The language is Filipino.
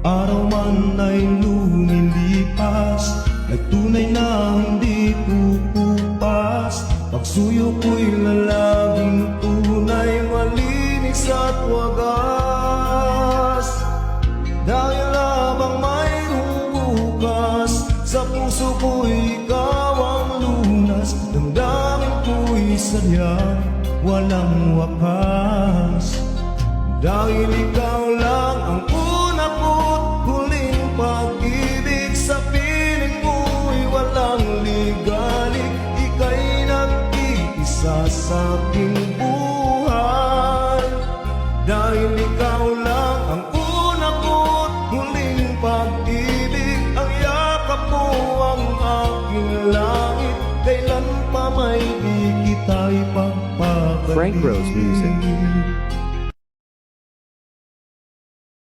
Araw man ay lumilipas, ay tunay na hindi pupupas. Pagsuyo ko'y lalaging tunay, malinis at wagas. Dahil habang mayroong bukas, sa puso ko'y ikaw ang lunas. Damdamin ko'y sadyang walang wakas. Dahil ikaw lang ang una ko't huling pag-ibig. Sa piling mo'y walang ligalig, ika'y nag-iisa sa aking buhay. Dahil ikaw lang ang una ko't huling pag-ibig, ang yakap mo ang aking langit. Kailan pa may di kita ipagpapalid. Frank Rose Music.